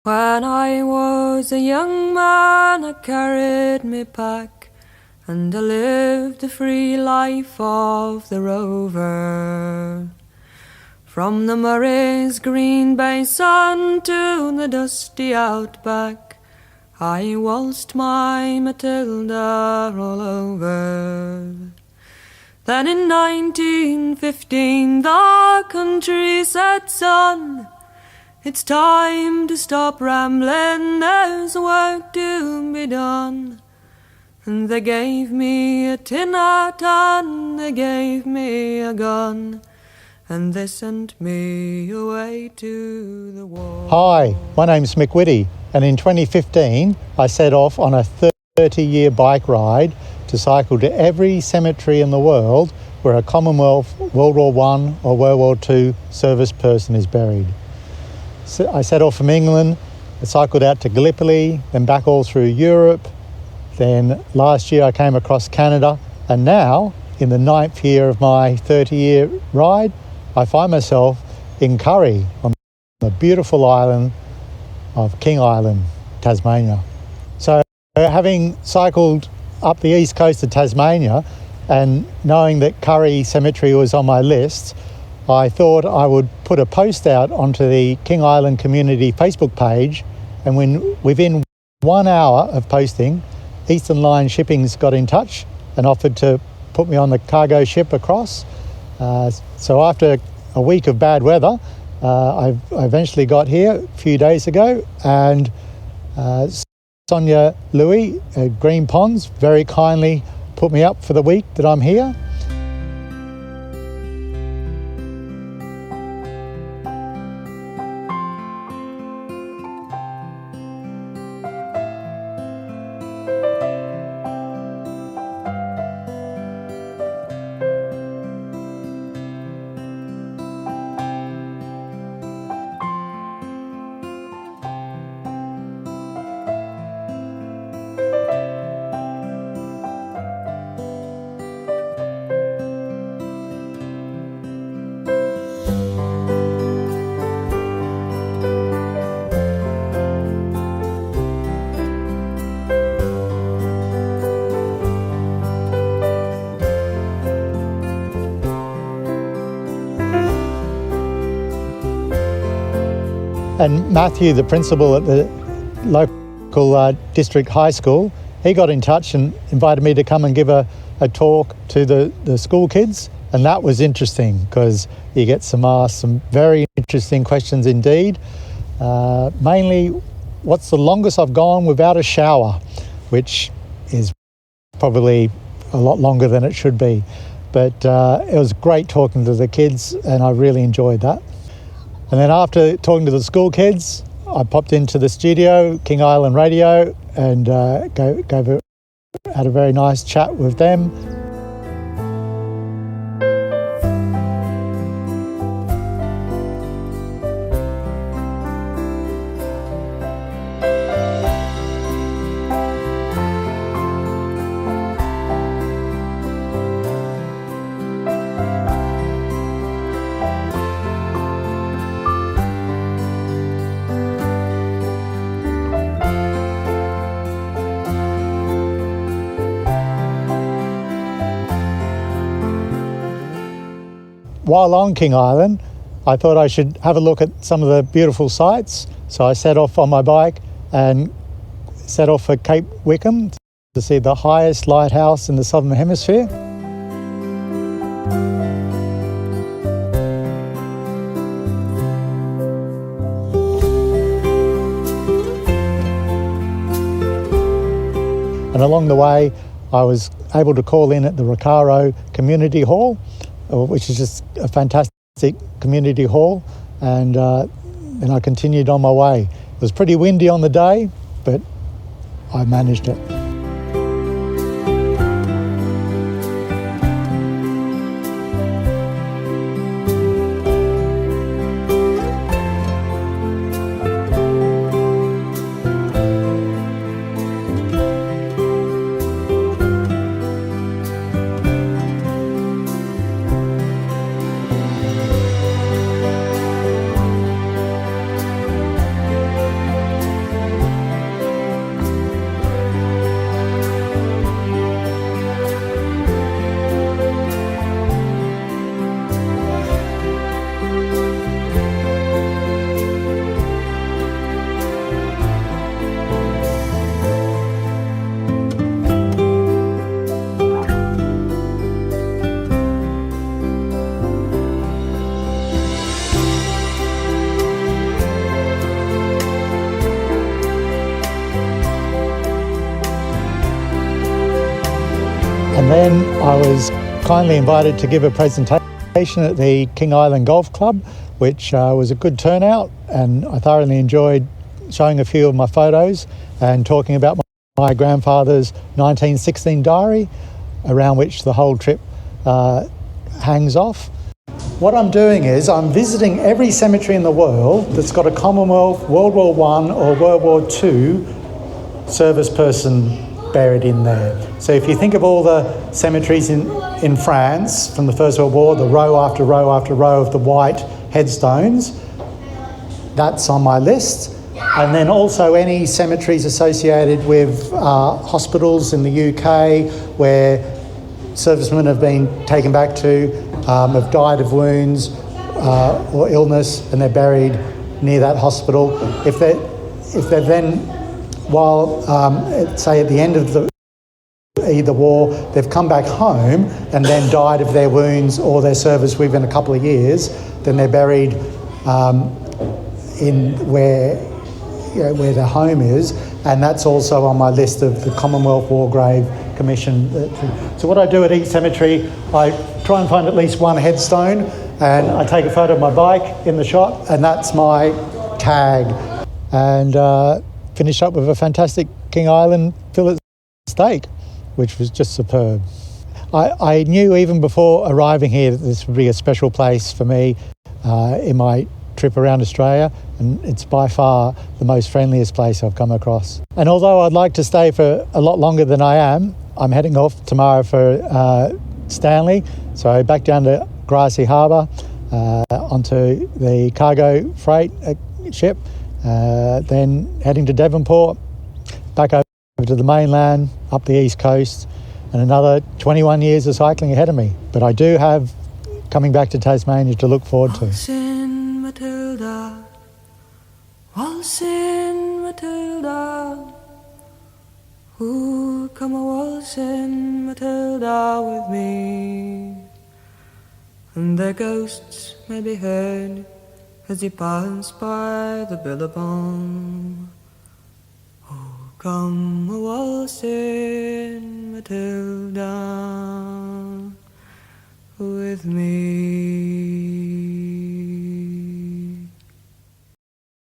When I was a young man, I carried me pack, and I lived the free life of the rover. From the Murray's green basin to the dusty outback, I waltzed my Matilda all over. Then in 1915 the country said, "Son, it's time to stop rambling, there's work to be done." And they gave me a tin hat and they gave me a gun, and they sent me away to the war. Hi, my name's Mic Whitty, and in 2015 I set off on a 30-year bike ride to cycle to every cemetery in the world where a Commonwealth, World War I or World War II service person is buried. So I set off from England, I cycled out to Gallipoli, then back all through Europe. Then last year I came across Canada, and now, in the 9th year of my 30-year ride, I find myself in Curry on the beautiful island of King Island, Tasmania. So having cycled up the east coast of Tasmania and knowing that Curry Cemetery was on my list, I thought I would put a post out onto the King Island Community Facebook page, and within 1 hour of posting, Eastern Line Shipping's got in touch and offered to put me on the cargo ship across. So after a week of bad weather, I eventually got here a few days ago, and Sonia Louis at Green Ponds very kindly put me up for the week that I'm here. And Matthew, the principal at the local district high school, he got in touch and invited me to come and give a talk to the school kids. And that was interesting because you get asked some very interesting questions indeed. Mainly, what's the longest I've gone without a shower, which is probably a lot longer than it should be. But it was great talking to the kids, and I really enjoyed that. And then after talking to the school kids, I popped into the studio, King Island Radio, and had a very nice chat with them. While on King Island, I thought I should have a look at some of the beautiful sights. So I set off on my bike and set off for Cape Wickham to see the highest lighthouse in the Southern Hemisphere. And along the way, I was able to call in at the Recaro Community Hall, which is just a fantastic community hall, and then I continued on my way. It was pretty windy on the day, but I managed it. And then I was kindly invited to give a presentation at the King Island Golf Club, which was a good turnout, and I thoroughly enjoyed showing a few of my photos and talking about my grandfather's 1916 diary, around which the whole trip hangs off. What I'm doing is I'm visiting every cemetery in the world that's got a Commonwealth, World War I or World War II service person buried in there. So if you think of all the cemeteries in France from the First World War, the row after row after row of the white headstones, that's on my list. And then also any cemeteries associated with hospitals in the UK where servicemen have been taken back to, have died of wounds or illness, and they're buried near that hospital. If they're then, while say at the end of the war, they've come back home and then died of their wounds or their service within a couple of years, then they're buried in where their home is, and that's also on my list of the Commonwealth War Grave Commission. So what I do at each cemetery, I try and find at least one headstone, and I take a photo of my bike in the shot, and that's my tag. And finish up with a fantastic King Island fillet steak, which was just superb. I knew even before arriving here that this would be a special place for me in my trip around Australia, and it's by far the most friendliest place I've come across. And although I'd like to stay for a lot longer than I am, I'm heading off tomorrow for Stanley, so back down to Grassy Harbour, onto the cargo freight ship, then heading to Devonport, back over to the mainland, up the east coast, and another 21 years of cycling ahead of me. But I do have coming back to Tasmania to look forward to. Waltzing Matilda, waltzing Matilda, ooh, come a waltzing Matilda with me. And their ghosts may be heard as you pass by the billabong. Oh, come a waltzing Matilda with me.